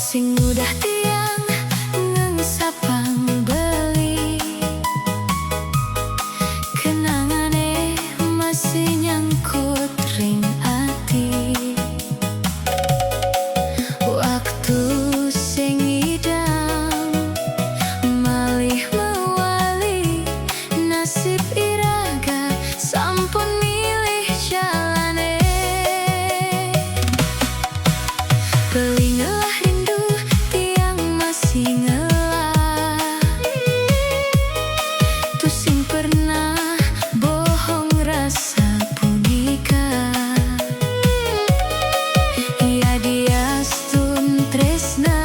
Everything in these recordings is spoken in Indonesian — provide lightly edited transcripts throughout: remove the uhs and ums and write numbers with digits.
Sing udah tiang ngengsapang beli, kenangane masih nyangkut ring ati. Waktu sing idam malih mewali, nasib iraga sampun milih jalane. Kelingelah rindu tiang masih ngelah, tuh sing pernah bohong rasa punika. Ya diastun tresna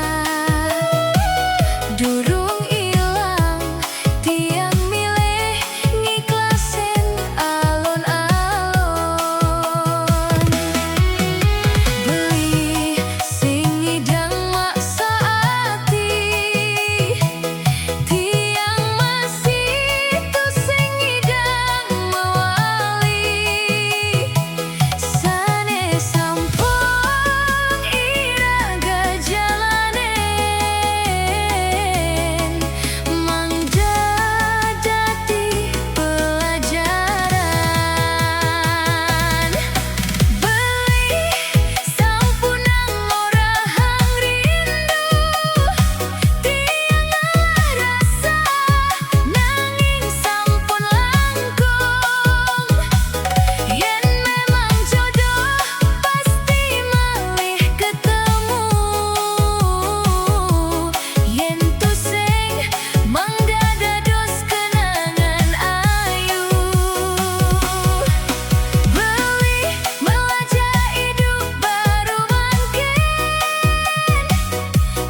durung ilang, tiang milih ngiklasin alon-alon. Beli sing idang maksa ati, tiang masih tuh sing idang mewali. Sane sampun iraga jalanen, mangda dadi pelajaran. Beli sampunang orahang rindu, tiang rasa nanging sampun langkung. Yen memang jodoh pasti malih ketemu, yen tuh sing mangda dados kenangan ayu. Beli melajah hidup baru mangkin,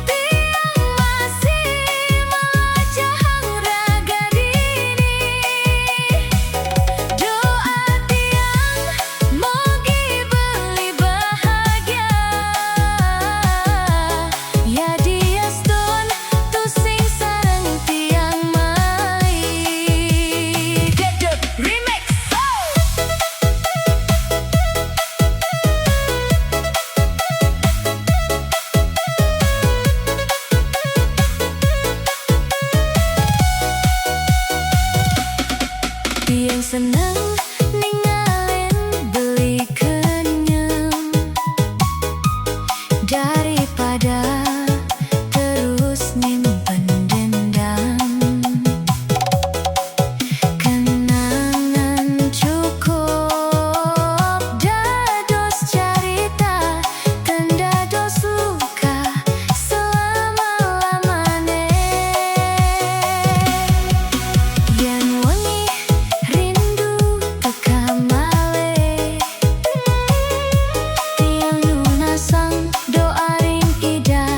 tiang masih melajah raga dini. Doa tiang mogi beli bahagia, ya diastun tuh sing sareng tiang mai. Dedek remix. Tiang seneng ninggalin beli kenyam, daripada terus nyimpen dendam. Kenangan cukup dados carita, ten dados luka selama-lamane. Yen wengi rindu teka malih, tiang lunasang doa ring idam.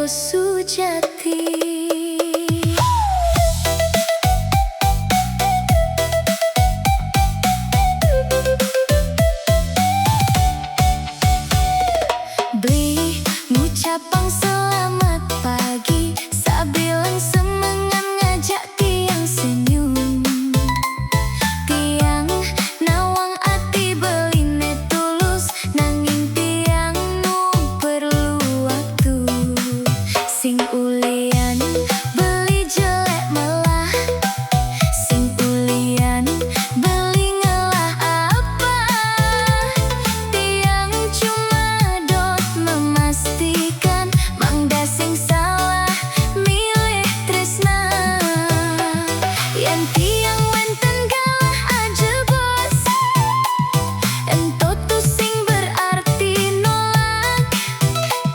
sujati. Beli ngucapang selamat pagi, sabilang semangat ngajak tiang senyum. Tiang nawang ati beline tulus, nanging tiang nu perlu waktu. Sing ulian beli jelek melah, sing ulian beli ngelah apa. Tiang cuma dot memastikan mangda sing salah milih tresna. Yen tiang wenten galah aja bos, ento tuh sing berarti nolak.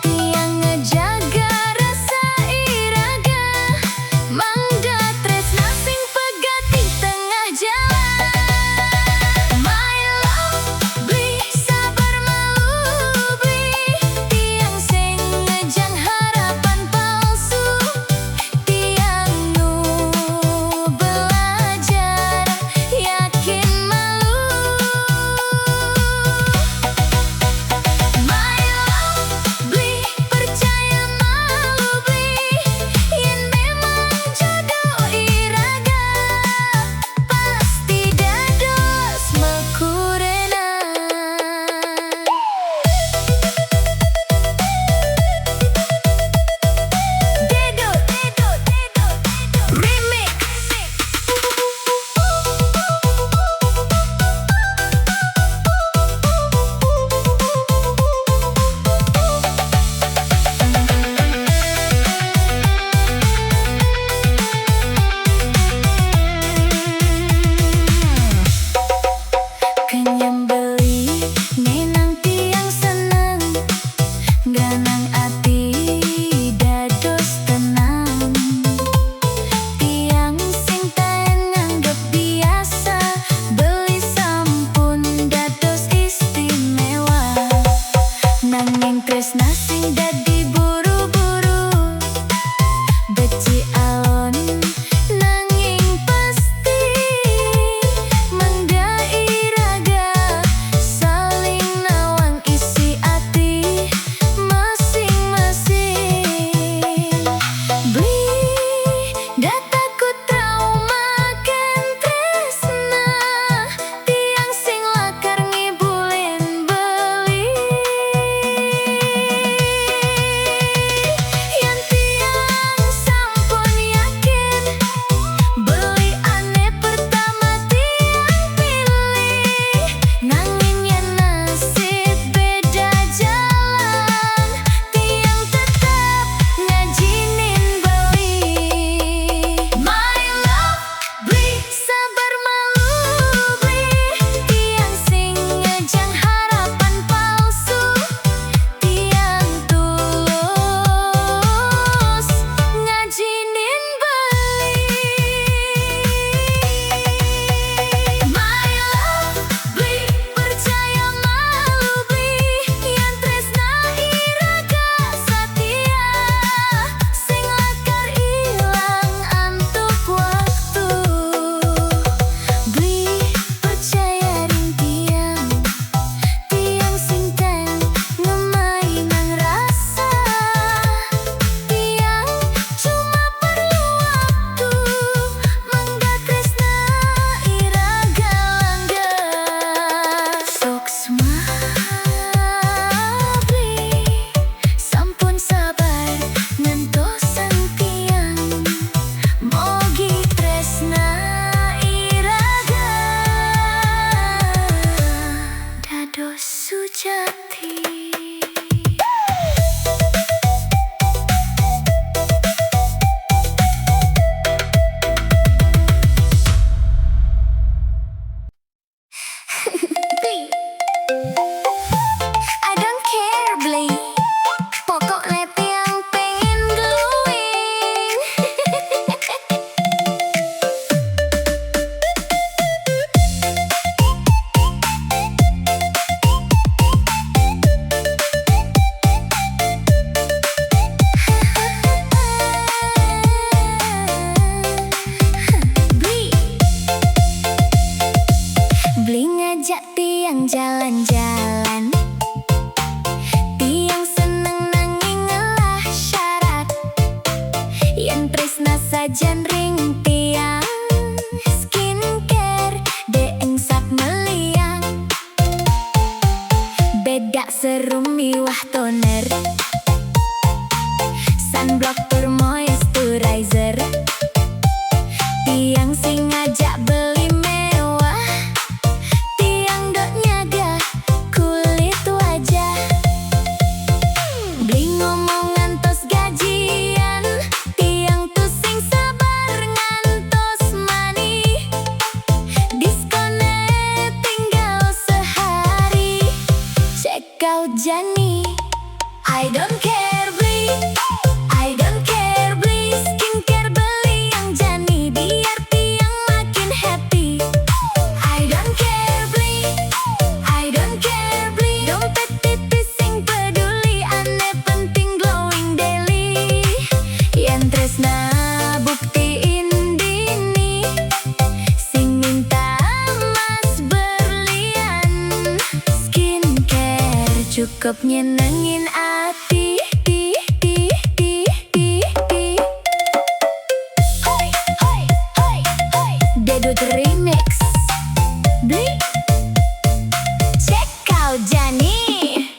Tiang ngejaga rasa iraga, mangda tresna sing pegat di tengah jalan. My love beli sabar malu beli, tiang sing ngejang harapan palsu. Tiang nu belajar yakin malu. My love beli percaya malu beli, yen memang jodoh iraga pasti dados mekurena. Dedo remix. Kenyang beli nenang tiang seneng, ganang ati dados tenang. Tiang sing taen nganggep biasa, beli sampun dados istimewa. Nanging tresna sing dadi buru-buru, beci alon nanging pasti. Mangda iraga saling nawang isi ati masing-masing. Beli dataku trauma ken tresna, tiang sing lakar ngibulin beli. Yen tiang sampun yakin beli ane pertama tiang pilih, nanging yen nasib beda jalan, tiang tetap ngajinin beli. My love beli sabar malu beli, tiang sing ngejang harapan palsu. Tiang tulus ngajinin beli. My love beli percaya malu beli, yen tresna iraga satia, sing lakar ilang antuk waktu. Beli percaya ring tiang, tiang sing ten ngemainang rasa. Tiang cuma perlu waktu, mangga tresna iraga langgeng. Sok beli sampun sabar ngentosan tiang, mogi tresna iraga dados sujati. Beli I don't care beli, pokoknya tiang pengen glowing. ngajak tiang jalan-jalan. Tiang seneng nanging ngelah syarat, yen tresna sajan ring tiang. Skincare deeng sak meliang, bedak serum miwah toner, sunblock tur moisturizer. Tiang sing ngajak beli mewah, tiang dok nyaga kulit wajah. Beli ngomong ngantos gajian, tiang tuh sing sabar ngantos mani. Diskonnya tinggal sehari, check out Jani. I don't care beli, I don't care beli skincare, beli yang Jani biar tiang makin happy. I don't care beli, I don't care beli dompet tipis sing peduli, ane penting glowing daily. Yen tresna buktiin dini, sing minta emas berlian. Skincare cukup nyenengin hati. Dedut Remix. Beli, check out Jani.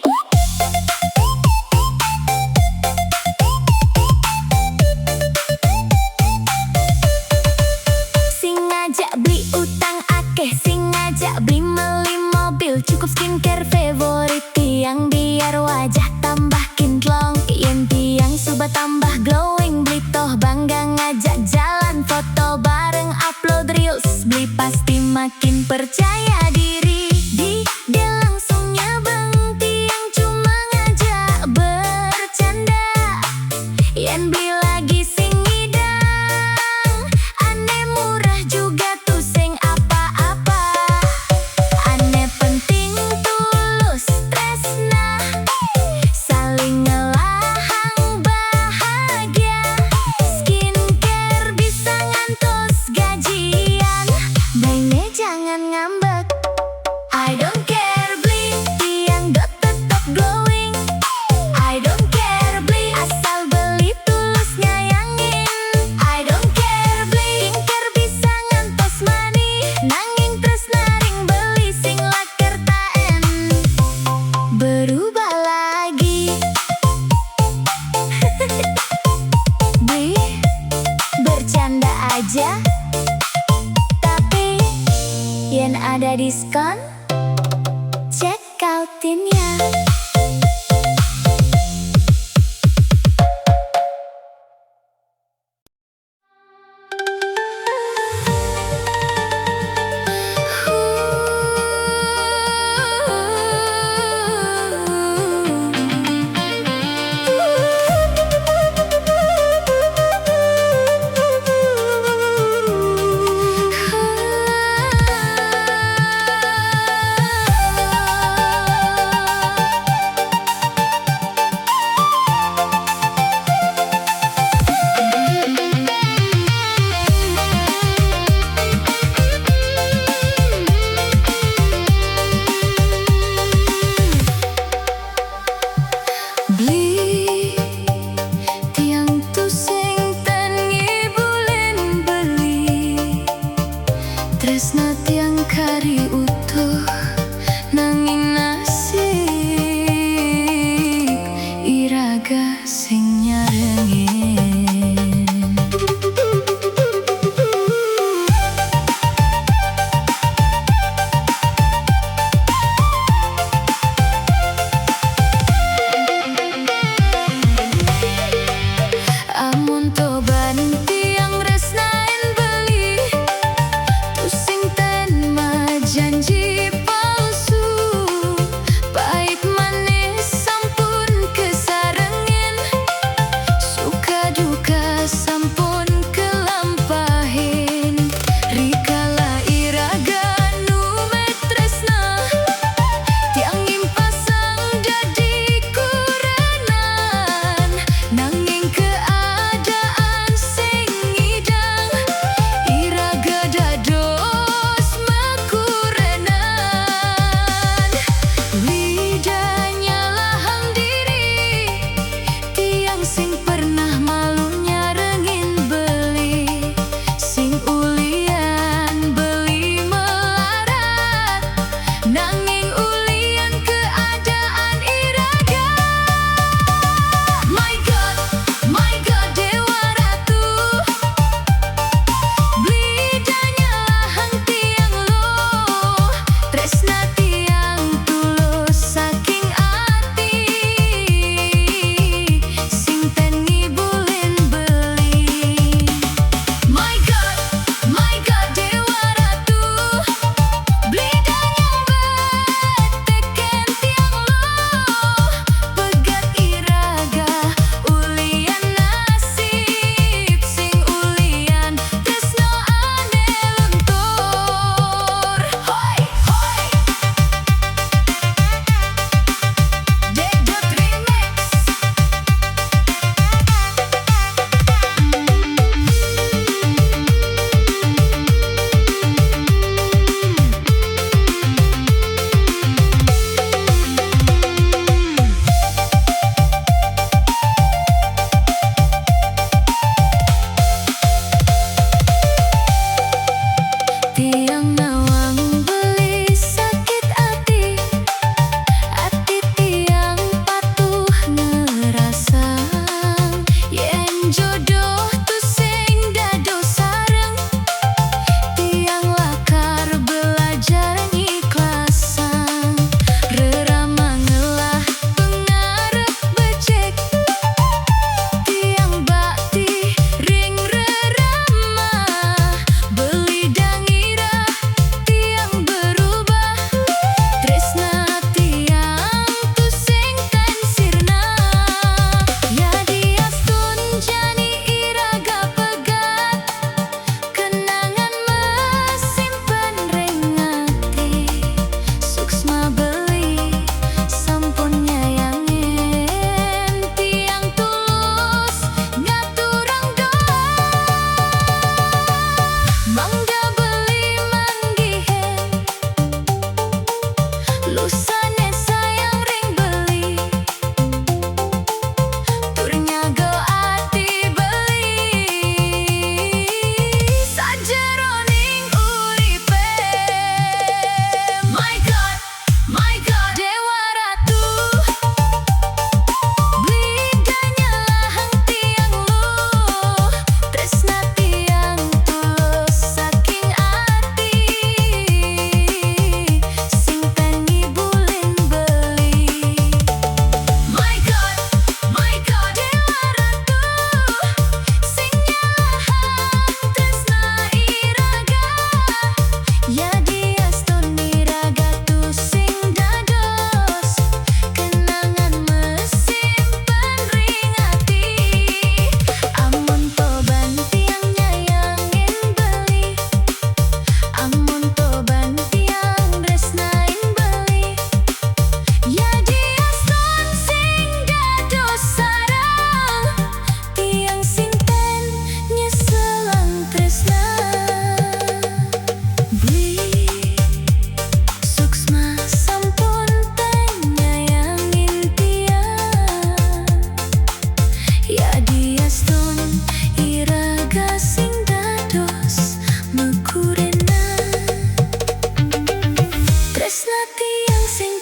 Sing ngajak beli utang akeh, sing ngajak beli meli mobil. Cukup skincare favorit tiang biar wajah tambah kintlong. Yen tiang suba tambah glowing, beli toh bangga ngajak jalan foto bareng upload reels. Beli pasti makin percaya diri. Dia langsung nyabang, tiang cuma ngajak bercanda. Yen beli lagi sing ngidang, ane murah juga tuh sing apa-apa. Ane penting tulus tresna, saling ngelahang bahagia. Skincare bisa ngantos gajian, belinya jangan ngambek. I don't care beli, tiang dot tetep glowing. I don't care beli, asal beli tulus nyayangin. I don't care beli, skincare bisa ngantos mani, nanging tresna ring beli sing laker taen. Berubah lagi. Beli, bercanda aja, tapi yen ada diskon, check outin-nya.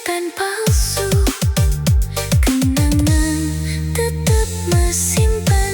bukan palsu. Kenangan tetap mesimpan.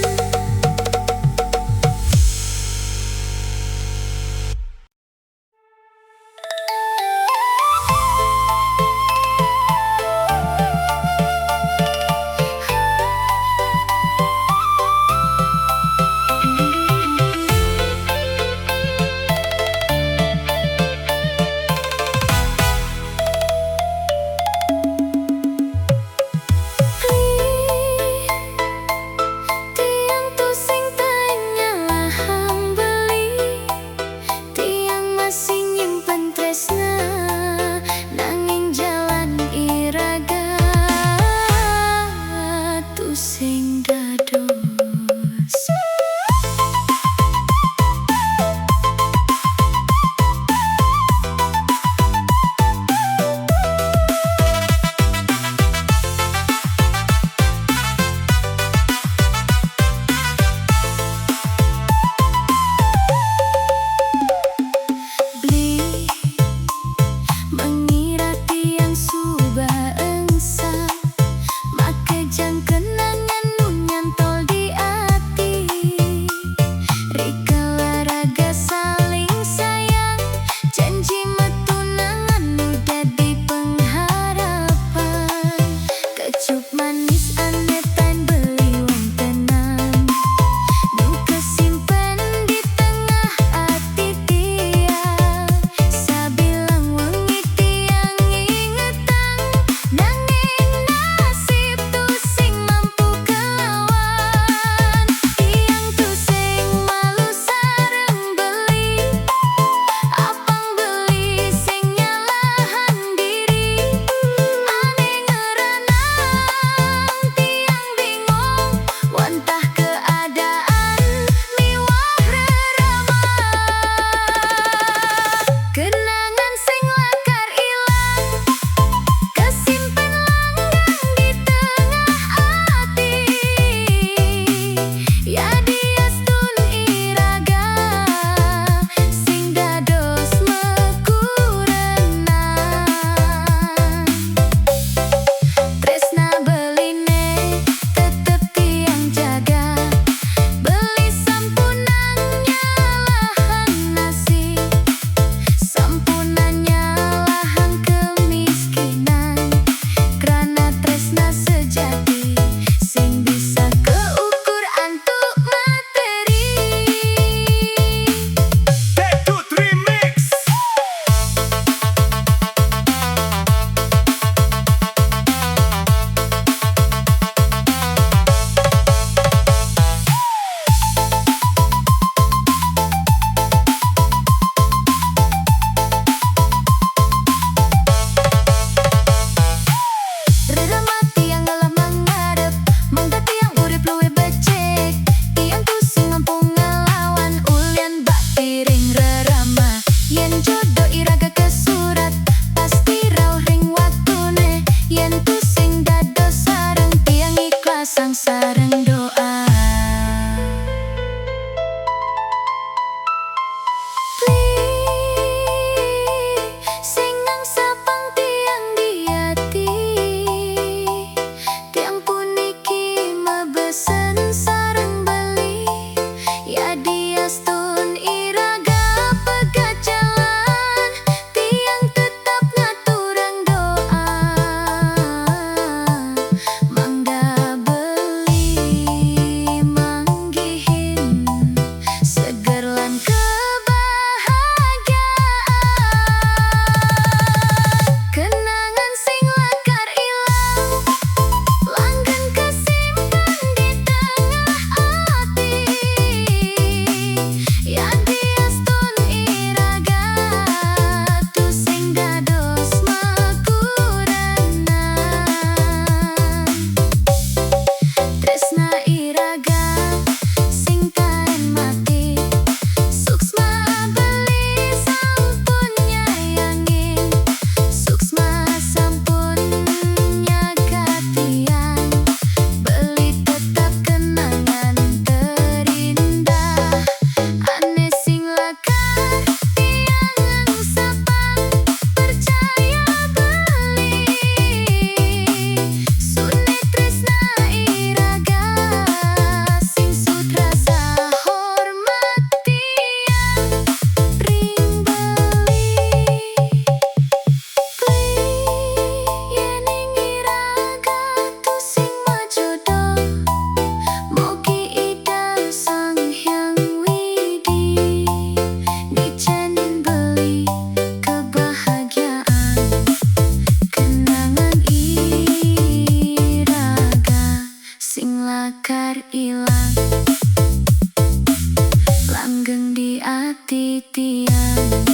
bakar ilang, langgeng di ati tiang.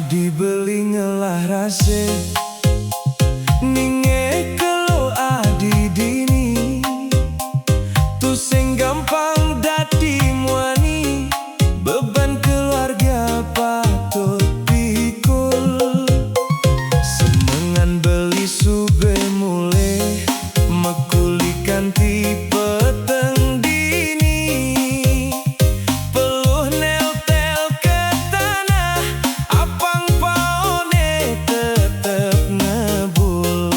Adi beli ngelah rase ninge kelo adi dini tu sing gampang dadi muani beban keluarga patut pikul semengan beli sube mule mekulikan tipe peteng dini peluh nel-tel ke tanah apang paone tetep ngebul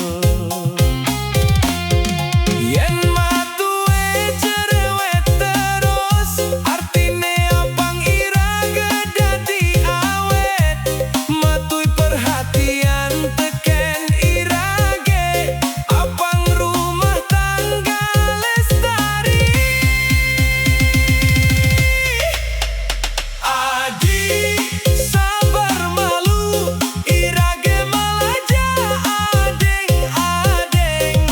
yen matue cerewet terus artine apang irage dadi awet matui perhatian teken irage apang rumah tangga lestari Adi sabar malu irage malaja adeng-adeng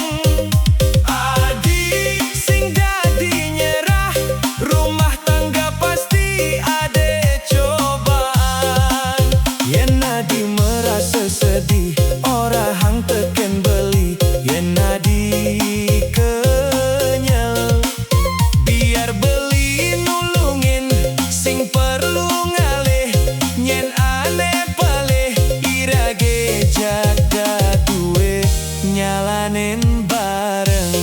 Adi sing dadi nyerah rumah tangga pasti ade cobaan yen Adi merasa sedih ora hang teken beli yen Adi kenyel biar beli nulungin sing perlu ngalih nyen aneh paleh irage jaga duwe nyalanin bareng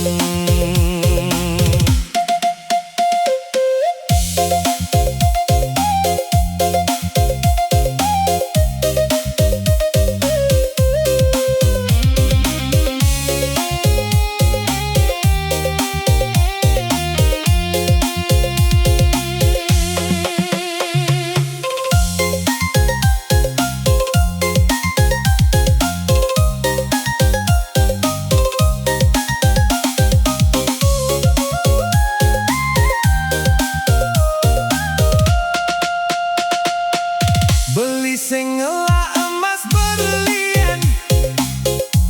beli sing ngelak emas berlian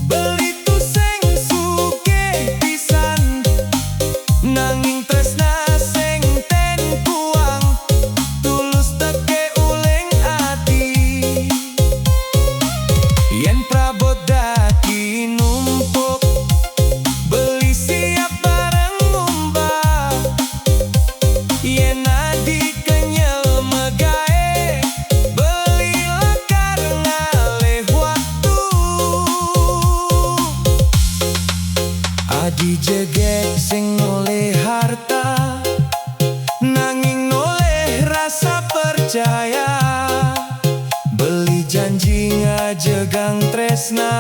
beli tu sing sugih pisan nanging tresna sing ten kuang tulus teke uling ati yen prabot daki numpuk beli siap bareng ngumbah yen Adi kenyel megae beli lakar ngalih waktu Adi jegek sing noleh harta nanging noleh rasa percaya beli janji ngajegang tresna